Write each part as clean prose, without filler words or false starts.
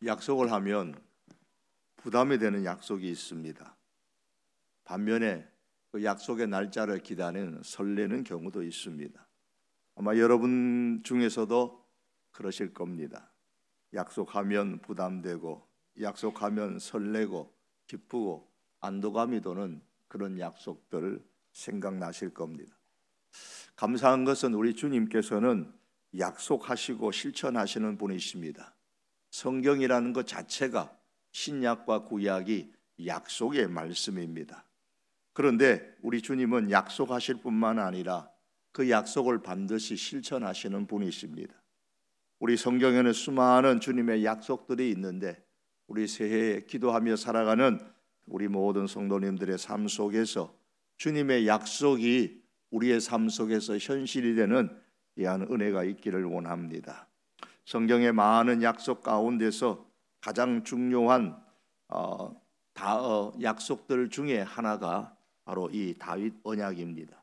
약속을 하면 부담이 되는 약속이 있습니다. 반면에 그 약속의 날짜를 기다리는 설레는 경우도 있습니다. 아마 여러분 중에서도 그러실 겁니다. 약속하면 부담되고, 약속하면 설레고, 기쁘고, 안도감이 도는 그런 약속들을 생각나실 겁니다. 감사한 것은 우리 주님께서는 약속하시고 실천하시는 분이십니다. 성경이라는 것 자체가 신약과 구약이 약속의 말씀입니다. 그런데 우리 주님은 약속하실 뿐만 아니라 그 약속을 반드시 실천하시는 분이십니다. 우리 성경에는 수많은 주님의 약속들이 있는데 우리 새해에 기도하며 살아가는 우리 모든 성도님들의 삶 속에서 주님의 약속이 우리의 삶 속에서 현실이 되는 귀한 은혜가 있기를 원합니다. 성경의 많은 약속 가운데서 가장 중요한 약속들 중에 하나가 바로 이 다윗 언약입니다.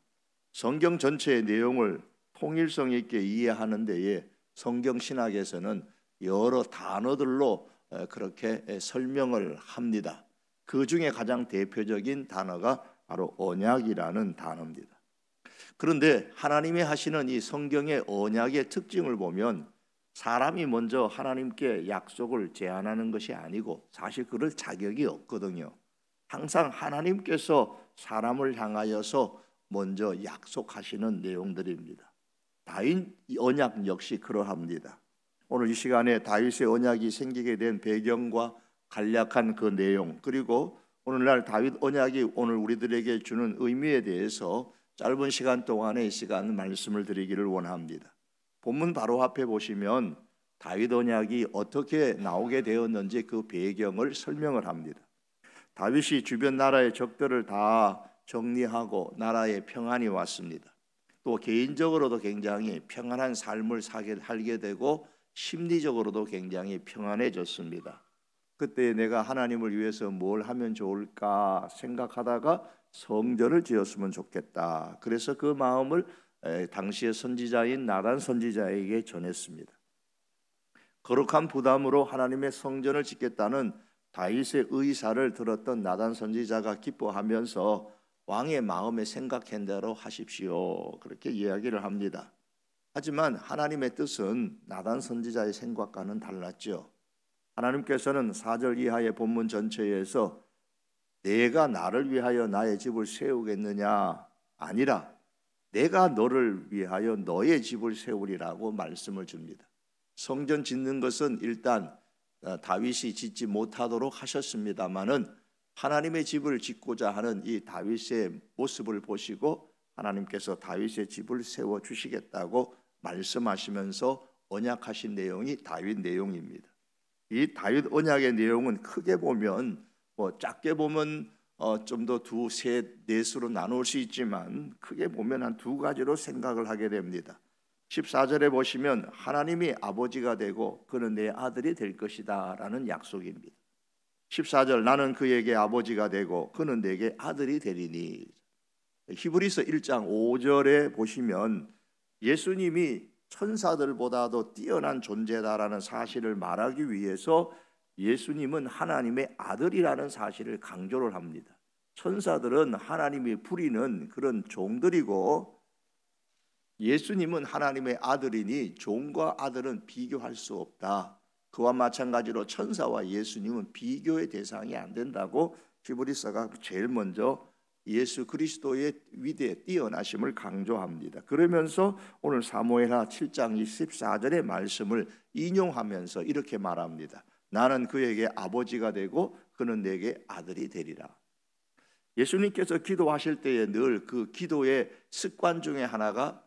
성경 전체의 내용을 통일성 있게 이해하는 데에 성경 신학에서는 여러 단어들로 그렇게 설명을 합니다. 그 중에 가장 대표적인 단어가 바로 언약이라는 단어입니다. 그런데 하나님이 하시는 이 성경의 언약의 특징을 보면 사람이 먼저 하나님께 약속을 제안하는 것이 아니고 사실 그럴 자격이 없거든요. 항상 하나님께서 사람을 향하여서 먼저 약속하시는 내용들입니다. 다윗 언약 역시 그러합니다. 오늘 이 시간에 다윗의 언약이 생기게 된 배경과 간략한 그 내용, 그리고 오늘날 다윗 언약이 오늘 우리들에게 주는 의미에 대해서 짧은 시간 동안에 이 시간 말씀을 드리기를 원합니다. 본문 바로 앞에 보시면 다윗 언약이 어떻게 나오게 되었는지 그 배경을 설명을 합니다. 다윗이 주변 나라의 적들을 다 정리하고 나라에 평안이 왔습니다. 또 개인적으로도 굉장히 평안한 삶을 살게 되고 심리적으로도 굉장히 평안해졌습니다. 그때 내가 하나님을 위해서 뭘 하면 좋을까 생각하다가 성전을 지었으면 좋겠다. 그래서 그 마음을 당시의 선지자인 나단 선지자에게 전했습니다. 거룩한 부담으로 하나님의 성전을 짓겠다는 다윗의 의사를 들었던 나단 선지자가 기뻐하면서 왕의 마음에 생각한 대로 하십시오. 그렇게 이야기를 합니다. 하지만 하나님의 뜻은 나단 선지자의 생각과는 달랐죠. 하나님께서는 4절 이하의 본문 전체에서 내가 나를 위하여 나의 집을 세우겠느냐 아니라 내가 너를 위하여 너의 집을 세우리라고 말씀을 줍니다. 성전 짓는 것은 일단 다윗이 짓지 못하도록 하셨습니다마는 하나님의 집을 짓고자 하는 이 다윗의 모습을 보시고 하나님께서 다윗의 집을 세워 주시겠다고 말씀하시면서 언약하신 내용이 다윗 내용입니다. 이 다윗 언약의 내용은 크게 보면 작게 보면 좀 더 두세 넷으로 나눌 수 있지만 크게 보면 한 두 가지로 생각을 하게 됩니다. 14절에 보시면 하나님이 아버지가 되고 그는 내 아들이 될 것이다 라는 약속입니다. 14절 나는 그에게 아버지가 되고 그는 내게 아들이 되리니. 히브리서 1장 5절에 보시면 예수님이 천사들보다도 뛰어난 존재다라는 사실을 말하기 위해서 예수님은 하나님의 아들이라는 사실을 강조를 합니다. 천사들은 하나님이 부리는 그런 종들이고 예수님은 하나님의 아들이니 종과 아들은 비교할 수 없다. 그와 마찬가지로 천사와 예수님은 비교의 대상이 안 된다고 히브리서가 제일 먼저 예수 그리스도의 위대에 뛰어나심을 강조합니다. 그러면서 오늘 사무엘하 7장 24절의 말씀을 인용하면서 이렇게 말합니다. 나는 그에게 아버지가 되고 그는 내게 아들이 되리라. 예수님께서 기도하실 때에 늘 그 기도의 습관 중에 하나가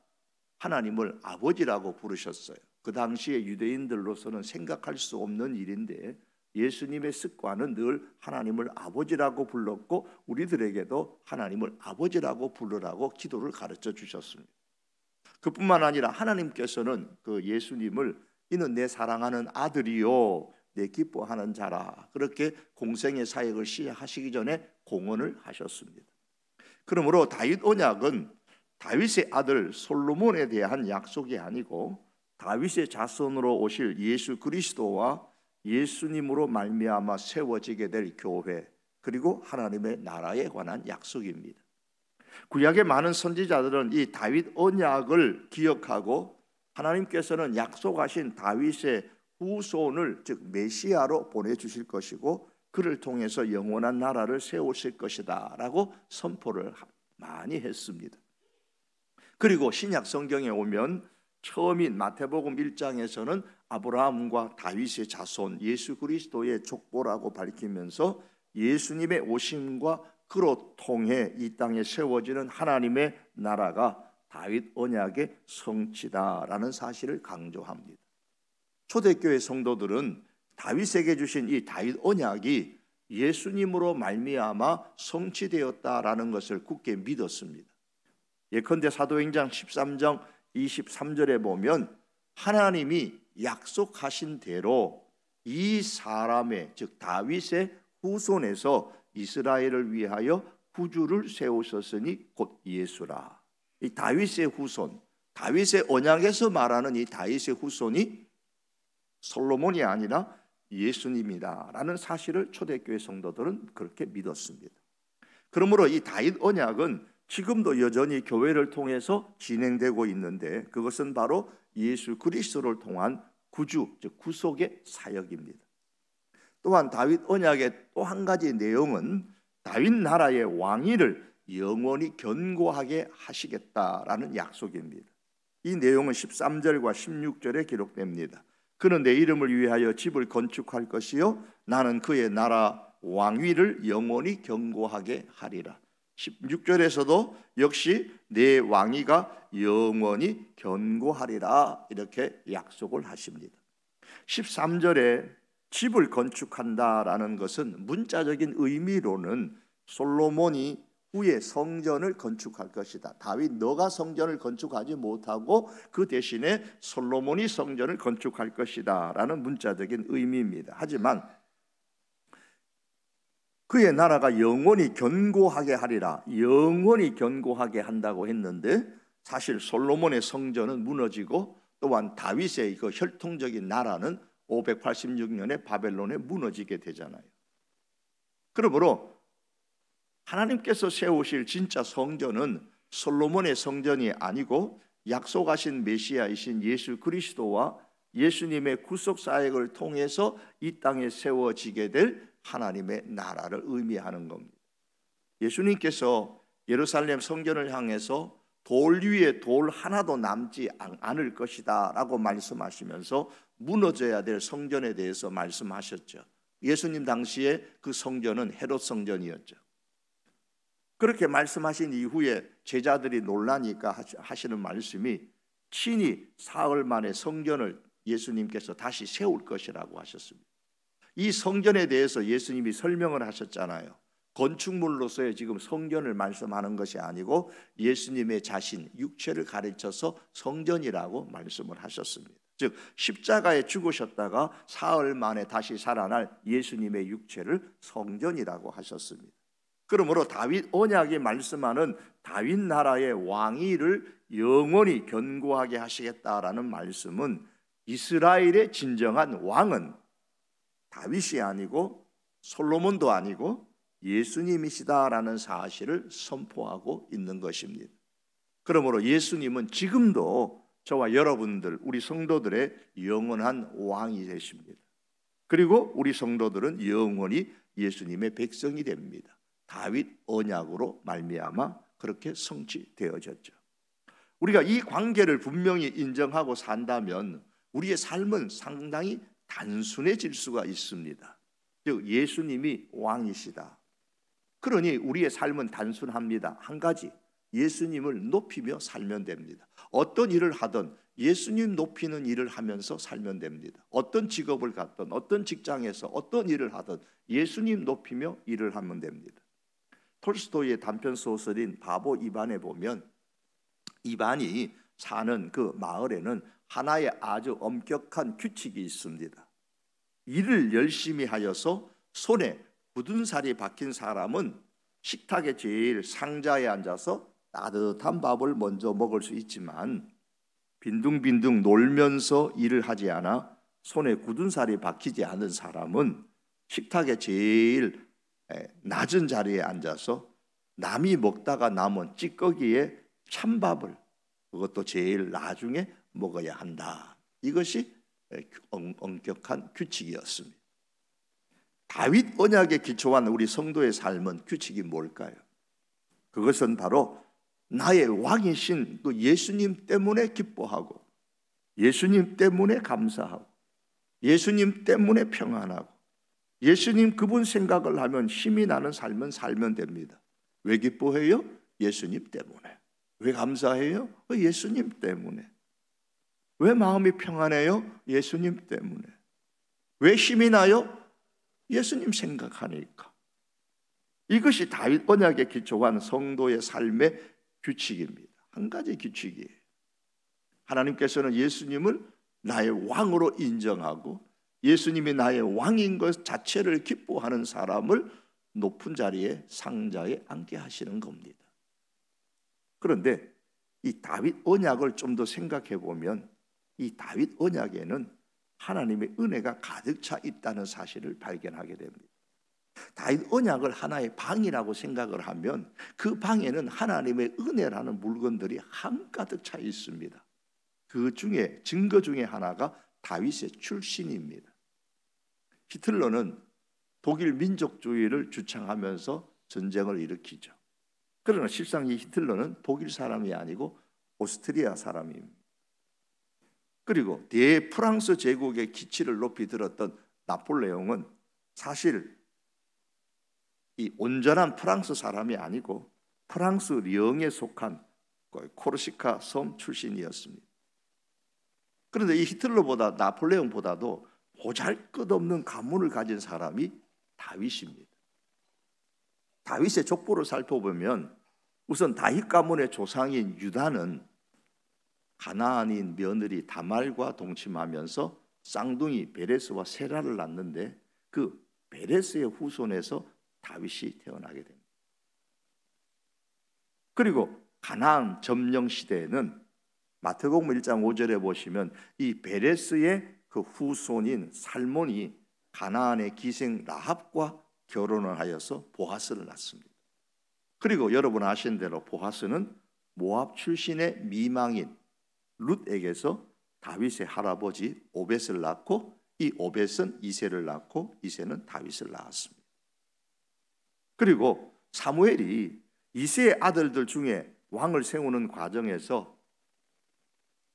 하나님을 아버지라고 부르셨어요. 그 당시에 유대인들로서는 생각할 수 없는 일인데 예수님의 습관은 늘 하나님을 아버지라고 불렀고 우리들에게도 하나님을 아버지라고 부르라고 기도를 가르쳐 주셨습니다. 그뿐만 아니라 하나님께서는 그 예수님을 이는 내 사랑하는 아들이요 내 기뻐하는 자라 그렇게 공생의 사역을 시작하시기 전에 공언을 하셨습니다. 그러므로 다윗 언약은 다윗의 아들 솔로몬에 대한 약속이 아니고 다윗의 자손으로 오실 예수 그리스도와 예수님으로 말미암아 세워지게 될 교회, 그리고 하나님의 나라에 관한 약속입니다. 구약의 많은 선지자들은 이 다윗 언약을 기억하고 하나님께서는 약속하신 다윗의 후손을, 즉 메시아로 보내주실 것이고 그를 통해서 영원한 나라를 세우실 것이다 라고 선포를 많이 했습니다. 그리고 신약 성경에 오면 처음인 마태복음 1장에서는 아브라함과 다윗의 자손 예수 그리스도의 족보라고 밝히면서 예수님의 오심과 그로 통해 이 땅에 세워지는 하나님의 나라가 다윗 언약의 성취다라는 사실을 강조합니다. 초대교회 성도들은 다윗에게 주신 이 다윗 언약이 예수님으로 말미암아 성취되었다라는 것을 굳게 믿었습니다. 예컨대 사도행전 13장 23절에 보면 하나님이 약속하신 대로 이 사람의, 즉 다윗의 후손에서 이스라엘을 위하여 구주를 세우셨으니 곧 예수라. 이 다윗의 후손, 다윗의 언약에서 말하는 이 다윗의 후손이 솔로몬이 아니라 예수님이다라는 사실을 초대교회 성도들은 그렇게 믿었습니다. 그러므로 이 다윗 언약은 지금도 여전히 교회를 통해서 진행되고 있는데 그것은 바로 예수 그리스도를 통한 구주, 즉 구속의 사역입니다. 또한 다윗 언약의 또 한 가지 내용은 다윗 나라의 왕위를 영원히 견고하게 하시겠다라는 약속입니다. 이 내용은 13절과 16절에 기록됩니다. 그는 내 이름을 위하여 집을 건축할 것이요 나는 그의 나라 왕위를 영원히 견고하게 하리라. 16절에서도 역시 내 왕위가 영원히 견고하리라 이렇게 약속을 하십니다. 13절에 집을 건축한다라는 것은 문자적인 의미로는 솔로몬이 후에 성전을 건축할 것이다. 다윗 너가 성전을 건축하지 못하고 그 대신에 솔로몬이 성전을 건축할 것이다 라는 문자적인 의미입니다. 하지만 그의 나라가 영원히 견고하게 하리라, 영원히 견고하게 한다고 했는데 사실 솔로몬의 성전은 무너지고 또한 다윗의 그 혈통적인 나라는 586년에 바벨론에 무너지게 되잖아요. 그러므로 하나님께서 세우실 진짜 성전은 솔로몬의 성전이 아니고 약속하신 메시아이신 예수 그리스도와 예수님의 구속 사역을 통해서 이 땅에 세워지게 될 하나님의 나라를 의미하는 겁니다. 예수님께서 예루살렘 성전을 향해서 돌 위에 돌 하나도 남지 않을 것이다 라고 말씀하시면서 무너져야 될 성전에 대해서 말씀하셨죠. 예수님 당시에 그 성전은 헤롯 성전이었죠. 그렇게 말씀하신 이후에 제자들이 놀라니까 하시는 말씀이 친히 사흘 만에 성전을 예수님께서 다시 세울 것이라고 하셨습니다. 이 성전에 대해서 예수님이 설명을 하셨잖아요. 건축물로서의 지금 성전을 말씀하는 것이 아니고 예수님의 자신, 육체를 가르쳐서 성전이라고 말씀을 하셨습니다. 즉 십자가에 죽으셨다가 사흘 만에 다시 살아날 예수님의 육체를 성전이라고 하셨습니다. 그러므로 다윗 언약이 말씀하는 다윗 나라의 왕위를 영원히 견고하게 하시겠다라는 말씀은 이스라엘의 진정한 왕은 다윗이 아니고 솔로몬도 아니고 예수님이시다라는 사실을 선포하고 있는 것입니다. 그러므로 예수님은 지금도 저와 여러분들, 우리 성도들의 영원한 왕이 되십니다. 그리고 우리 성도들은 영원히 예수님의 백성이 됩니다. 다윗 언약으로 말미암아 그렇게 성취되어졌죠. 우리가 이 관계를 분명히 인정하고 산다면 우리의 삶은 상당히 단순해질 수가 있습니다. 즉 예수님이 왕이시다. 그러니 우리의 삶은 단순합니다. 한 가지, 예수님을 높이며 살면 됩니다. 어떤 일을 하든 예수님 높이는 일을 하면서 살면 됩니다. 어떤 직업을 갖든 어떤 직장에서 어떤 일을 하든 예수님 높이며 일을 하면 됩니다. 톨스토이의 단편 소설인 바보 이반에 보면 이반이 사는 그 마을에는 하나의 아주 엄격한 규칙이 있습니다. 일을 열심히 하여서 손에 굳은 살이 박힌 사람은 식탁의 제일 상자에 앉아서 따뜻한 밥을 먼저 먹을 수 있지만 빈둥빈둥 놀면서 일을 하지 않아 손에 굳은 살이 박히지 않은 사람은 식탁에 제일 낮은 자리에 앉아서 남이 먹다가 남은 찌꺼기에 찬밥을, 그것도 제일 나중에 먹어야 한다. 이것이 엄격한 규칙이었습니다. 다윗 언약에 기초한 우리 성도의 삶은 규칙이 뭘까요? 그것은 바로 나의 왕이신 그 예수님 때문에 기뻐하고, 예수님 때문에 감사하고, 예수님 때문에 평안하고, 예수님 그분 생각을 하면 힘이 나는 삶은 살면 됩니다. 왜 기뻐해요? 예수님 때문에. 왜 감사해요? 예수님 때문에. 왜 마음이 평안해요? 예수님 때문에. 왜 힘이 나요? 예수님 생각하니까. 이것이 다윗 언약에 기초한 성도의 삶의 규칙입니다. 한 가지 규칙이에요. 하나님께서는 예수님을 나의 왕으로 인정하고 예수님이 나의 왕인 것 자체를 기뻐하는 사람을 높은 자리에 상자에 앉게 하시는 겁니다. 그런데 이 다윗 언약을 좀 더 생각해 보면 이 다윗 언약에는 하나님의 은혜가 가득 차 있다는 사실을 발견하게 됩니다. 다윗 언약을 하나의 방이라고 생각을 하면 그 방에는 하나님의 은혜라는 물건들이 한가득 차 있습니다. 그 중에 증거 중에 하나가 다윗의 출신입니다. 히틀러는 독일 민족주의를 주창하면서 전쟁을 일으키죠. 그러나 실상 이 히틀러는 독일 사람이 아니고 오스트리아 사람입니다. 그리고 대프랑스 제국의 기치를 높이 들었던 나폴레옹은 사실 이 온전한 프랑스 사람이 아니고 프랑스 령에 속한 코르시카 섬 출신이었습니다. 그런데 이 히틀러보다 나폴레옹보다도 보잘것없는 가문을 가진 사람이 다윗입니다. 다윗의 족보를 살펴보면 우선 다윗 가문의 조상인 유다는 가나안인 며느리 다말과 동침하면서 쌍둥이 베레스와 세라를 낳는데 그 베레스의 후손에서 다윗이 태어나게 됩니다. 그리고 가나안 점령 시대에는 마태복음 1장 5절에 보시면 이 베레스의 그 후손인 살몬이 가나안의 기생 라합과 결혼을 하여서 보아스를 낳습니다. 그리고 여러분 아시는 대로 보아스는 모압 출신의 미망인 룻에게서 다윗의 할아버지 오벳을 낳고 이 오벳은 이새를 낳고 이새는 다윗을 낳았습니다. 그리고 사무엘이 이새의 아들들 중에 왕을 세우는 과정에서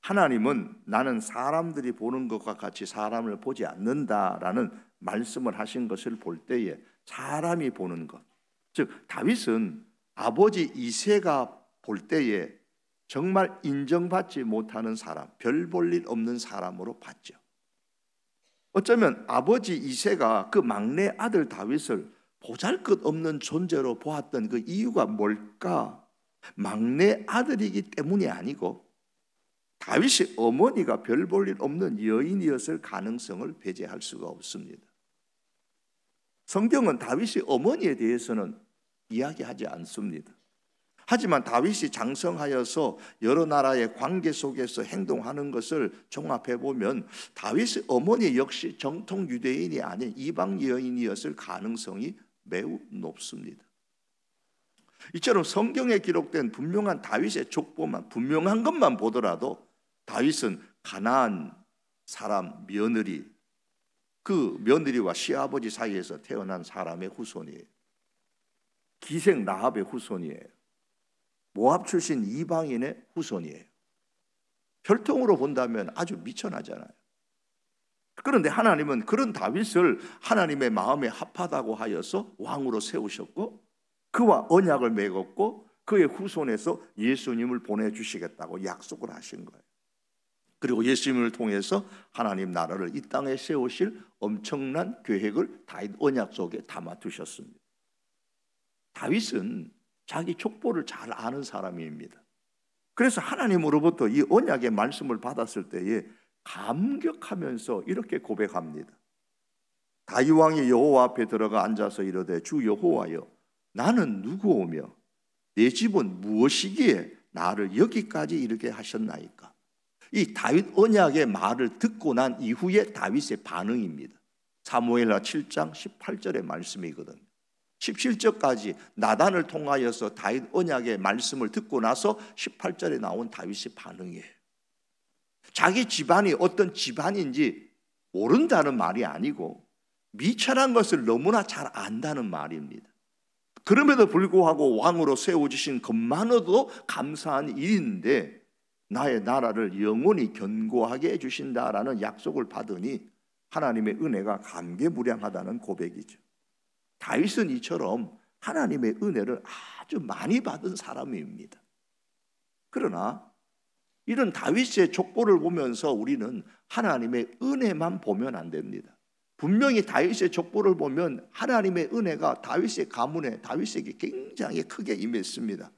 하나님은 나는 사람들이 보는 것과 같이 사람을 보지 않는다라는 말씀을 하신 것을 볼 때에 사람이 보는 것, 즉 다윗은 아버지 이새가 볼 때에 정말 인정받지 못하는 사람, 별 볼 일 없는 사람으로 봤죠. 어쩌면 아버지 이새가 그 막내 아들 다윗을 보잘것없는 존재로 보았던 그 이유가 뭘까? 막내 아들이기 때문이 아니고 다윗의 어머니가 별 볼 일 없는 여인이었을 가능성을 배제할 수가 없습니다. 성경은 다윗의 어머니에 대해서는 이야기하지 않습니다. 하지만 다윗이 장성하여서 여러 나라의 관계 속에서 행동하는 것을 종합해 보면 다윗의 어머니 역시 정통 유대인이 아닌 이방 여인이었을 가능성이 매우 높습니다. 이처럼 성경에 기록된 분명한 다윗의 족보만, 분명한 것만 보더라도 다윗은 가나안 사람 며느리, 그 며느리와 시아버지 사이에서 태어난 사람의 후손이에요. 기생 라합의 후손이에요. 모압 출신 이방인의 후손이에요. 혈통으로 본다면 아주 미천하잖아요. 그런데 하나님은 그런 다윗을 하나님의 마음에 합하다고 하여서 왕으로 세우셨고 그와 언약을 맺었고 그의 후손에서 예수님을 보내주시겠다고 약속을 하신 거예요. 그리고 예수님을 통해서 하나님 나라를 이 땅에 세우실 엄청난 계획을 다윗 언약 속에 담아두셨습니다. 다윗은 자기 족보를 잘 아는 사람입니다. 그래서 하나님으로부터 이 언약의 말씀을 받았을 때에 감격하면서 이렇게 고백합니다. 다윗 왕이 여호와 앞에 들어가 앉아서 이르되 주 여호와여 나는 누구오며 내 집은 무엇이기에 나를 여기까지 이르게 하셨나이까? 이 다윗 언약의 말을 듣고 난 이후에 다윗의 반응입니다. 사무엘하 7장 18절의 말씀이거든요. 17절까지 나단을 통하여서 다윗 언약의 말씀을 듣고 나서 18절에 나온 다윗의 반응이에요. 자기 집안이 어떤 집안인지 모른다는 말이 아니고 미천한 것을 너무나 잘 안다는 말입니다. 그럼에도 불구하고 왕으로 세워주신 것만으로도 감사한 일인데 나의 나라를 영원히 견고하게 해주신다라는 약속을 받으니 하나님의 은혜가 감개무량하다는 고백이죠. 다윗은 이처럼 하나님의 은혜를 아주 많이 받은 사람입니다. 그러나 이런 다윗의 족보를 보면서 우리는 하나님의 은혜만 보면 안 됩니다. 분명히 다윗의 족보를 보면 하나님의 은혜가 다윗의 가문에 다윗에게 굉장히 크게 임했습니다.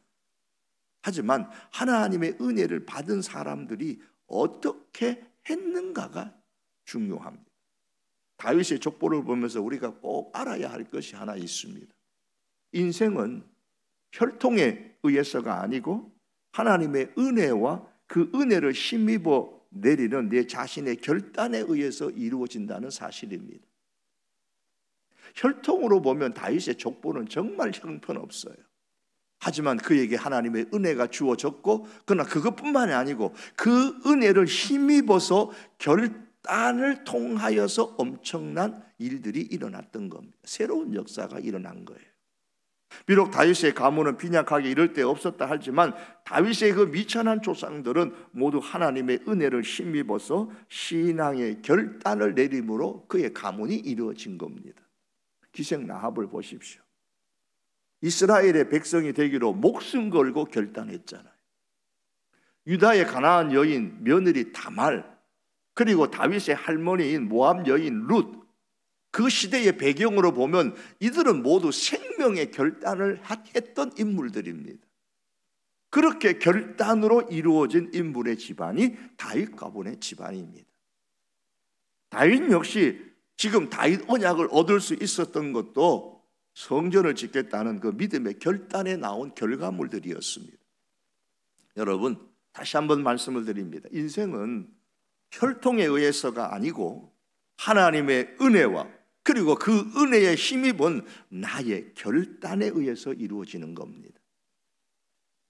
하지만 하나님의 은혜를 받은 사람들이 어떻게 했는가가 중요합니다. 다윗의 족보를 보면서 우리가 꼭 알아야 할 것이 하나 있습니다. 인생은 혈통에 의해서가 아니고 하나님의 은혜와 그 은혜를 힘입어 내리는 내 자신의 결단에 의해서 이루어진다는 사실입니다. 혈통으로 보면 다윗의 족보는 정말 형편없어요. 하지만 그에게 하나님의 은혜가 주어졌고, 그러나 그것뿐만이 아니고 그 은혜를 힘입어서 결단을 통하여서 엄청난 일들이 일어났던 겁니다. 새로운 역사가 일어난 거예요. 비록 다윗의 가문은 빈약하게 이럴 때 없었다 하지만 다윗의 그 미천한 조상들은 모두 하나님의 은혜를 힘입어서 신앙의 결단을 내림으로 그의 가문이 이루어진 겁니다. 기생 라합을 보십시오. 이스라엘의 백성이 되기로 목숨 걸고 결단했잖아요. 유다의 가나안 여인 며느리 다말, 그리고 다윗의 할머니인 모압 여인 룻, 그 시대의 배경으로 보면 이들은 모두 생명의 결단을 했던 인물들입니다. 그렇게 결단으로 이루어진 인물의 집안이 다윗 가문의 집안입니다. 다윗 역시 지금 다윗 언약을 얻을 수 있었던 것도 성전을 짓겠다는 그 믿음의 결단에 나온 결과물들이었습니다. 여러분, 다시 한번 말씀을 드립니다. 인생은 혈통에 의해서가 아니고 하나님의 은혜와 그리고 그 은혜에 힘입은 나의 결단에 의해서 이루어지는 겁니다.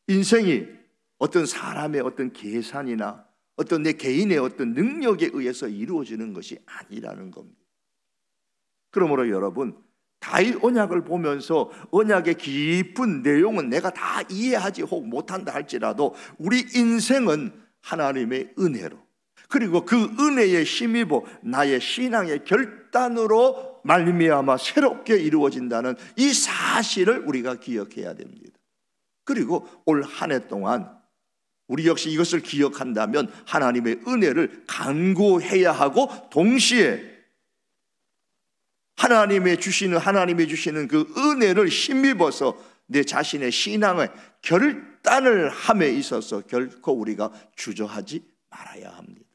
인생이 어떤 사람의 어떤 계산이나 어떤 내 개인의 어떤 능력에 의해서 이루어지는 것이 아니라는 겁니다. 그러므로 여러분, 다윗 언약을 보면서 언약의 깊은 내용은 내가 다 이해하지 혹 못한다 할지라도 우리 인생은 하나님의 은혜로, 그리고 그 은혜에 힘입어 나의 신앙의 결단으로 말미암아 새롭게 이루어진다는 이 사실을 우리가 기억해야 됩니다. 그리고 올 한 해 동안 우리 역시 이것을 기억한다면 하나님의 은혜를 간구해야 하고, 동시에 하나님이 주시는 그 은혜를 힘입어서 내 자신의 신앙의 결단을 함에 있어서 결코 우리가 주저하지 말아야 합니다.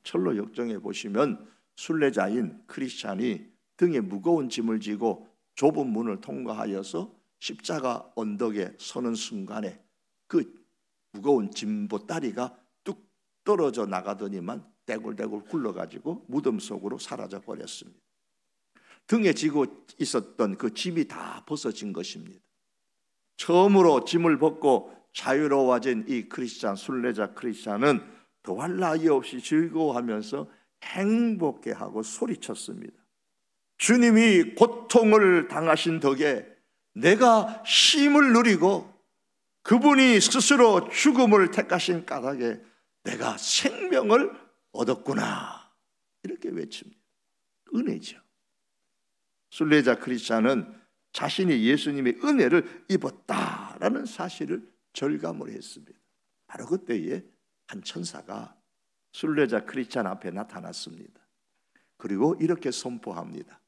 철로 역정에 보시면 순례자인 크리스찬이 등에 무거운 짐을 지고 좁은 문을 통과하여서 십자가 언덕에 서는 순간에 그 무거운 짐보따리가 뚝 떨어져 나가더니만 떼굴떼굴 굴러가지고 무덤 속으로 사라져 버렸습니다. 등에 지고 있었던 그 짐이 다 벗어진 것입니다. 처음으로 짐을 벗고 자유로워진 이 크리스찬, 순례자 크리스찬은 더할 나위 없이 즐거워하면서 행복해하고 소리쳤습니다. 주님이 고통을 당하신 덕에 내가 쉼을 누리고 그분이 스스로 죽음을 택하신 까닭에 내가 생명을 얻었구나, 이렇게 외칩니다. 은혜죠. 순례자 크리스찬은 자신이 예수님의 은혜를 입었다라는 사실을 절감을 했습니다. 바로 그때에 한 천사가 순례자 크리스찬 앞에 나타났습니다. 그리고 이렇게 선포합니다.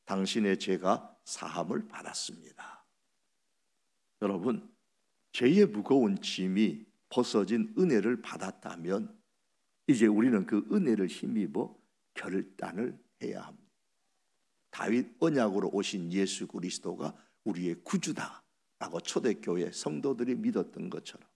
당신의 죄가 사함을 받았습니다. 여러분, 죄의 무거운 짐이 벗어진 은혜를 받았다면 이제 우리는 그 은혜를 힘입어 결단을 해야 합니다. 다윗 언약으로 오신 예수 그리스도가 우리의 구주다라고 초대교회 성도들이 믿었던 것처럼,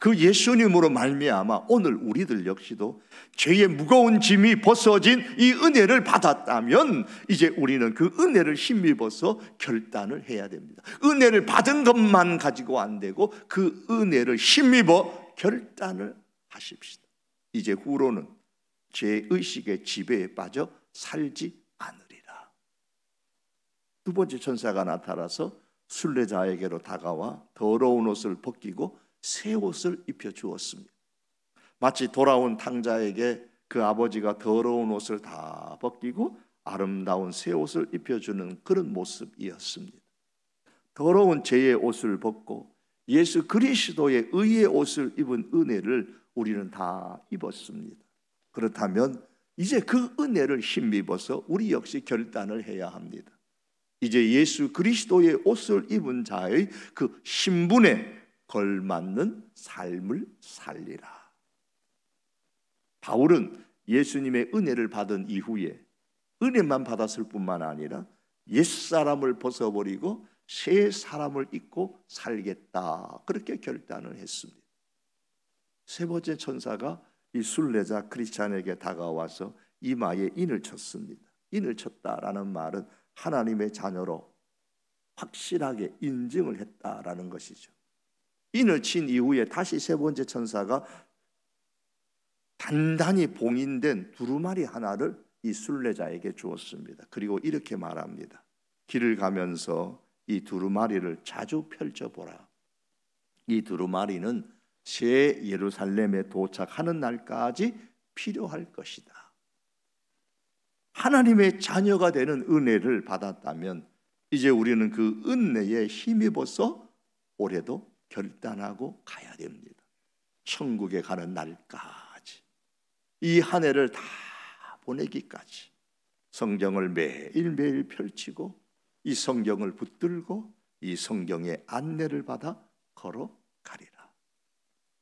그 예수님으로 말미암아 오늘 우리들 역시도 죄의 무거운 짐이 벗어진 이 은혜를 받았다면 이제 우리는 그 은혜를 힘입어서 결단을 해야 됩니다. 은혜를 받은 것만 가지고 안 되고 그 은혜를 힘입어 결단을 하십시다. 이제 후로는 죄의식의 지배에 빠져 살지 않으리라. 두 번째 천사가 나타나서 순례자에게로 다가와 더러운 옷을 벗기고 새 옷을 입혀 주었습니다. 마치 돌아온 탕자에게 그 아버지가 더러운 옷을 다 벗기고 아름다운 새 옷을 입혀주는 그런 모습이었습니다. 더러운 죄의 옷을 벗고 예수 그리스도의 의의 옷을 입은 은혜를 우리는 다 입었습니다. 그렇다면 이제 그 은혜를 힘입어서 우리 역시 결단을 해야 합니다. 이제 예수 그리스도의 옷을 입은 자의 그 신분에 걸맞는 삶을 살리라. 바울은 예수님의 은혜를 받은 이후에 은혜만 받았을 뿐만 아니라 옛사람을 벗어버리고 새 사람을 입고 살겠다, 그렇게 결단을 했습니다. 세 번째 천사가 이 순례자 크리스찬에게 다가와서 이마에 인을 쳤습니다. 인을 쳤다라는 말은 하나님의 자녀로 확실하게 인증을 했다라는 것이죠. 인을 친 이후에 다시 세 번째 천사가 단단히 봉인된 두루마리 하나를 이 순례자에게 주었습니다. 그리고 이렇게 말합니다. 길을 가면서 이 두루마리를 자주 펼쳐보라. 이 두루마리는 새 예루살렘에 도착하는 날까지 필요할 것이다. 하나님의 자녀가 되는 은혜를 받았다면 이제 우리는 그 은혜에 힘입어서 올해도 결단하고 가야 됩니다. 천국에 가는 날까지, 이 한 해를 다 보내기까지 성경을 매일매일 펼치고 이 성경을 붙들고 이 성경의 안내를 받아 걸어가리라.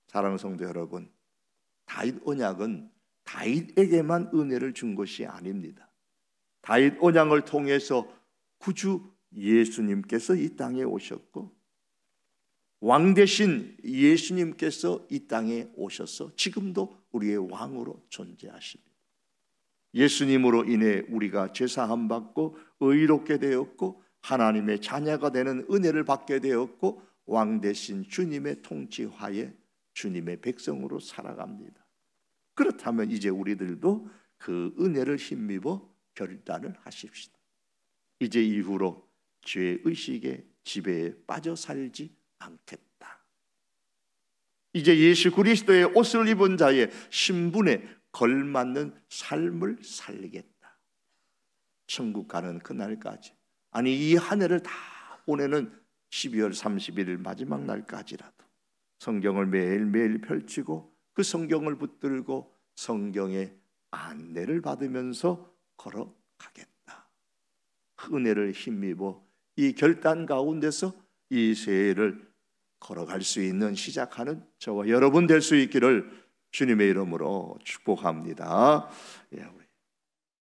사랑하는 성도 여러분, 다윗 언약은 다윗에게만 은혜를 준 것이 아닙니다. 다윗 언약을 통해서 구주 예수님께서 이 땅에 오셨고 왕 되신 예수님께서 이 땅에 오셔서 지금도 우리의 왕으로 존재하십니다. 예수님으로 인해 우리가 죄사함 받고 의롭게 되었고 하나님의 자녀가 되는 은혜를 받게 되었고 왕 되신 주님의 통치하에 주님의 백성으로 살아갑니다. 그렇다면 이제 우리들도 그 은혜를 힘입어 결단을 하십시다. 이제 이후로 죄의식의 지배에 빠져 살지 않겠다. 이제 예수 그리스도의 옷을 입은 자의 신분에 걸맞는 삶을 살겠다. 천국 가는 그날까지, 아니 이 한 해를 다 보내는 12월 31일 마지막 날까지라도 성경을 매일매일 펼치고 그 성경을 붙들고 성경의 안내를 받으면서 걸어가겠다. 은혜를 힘입어 이 결단 가운데서 이 새해를 걸어갈 수 있는 시작하는 저와 여러분 될 수 있기를 주님의 이름으로 축복합니다. 예, 우리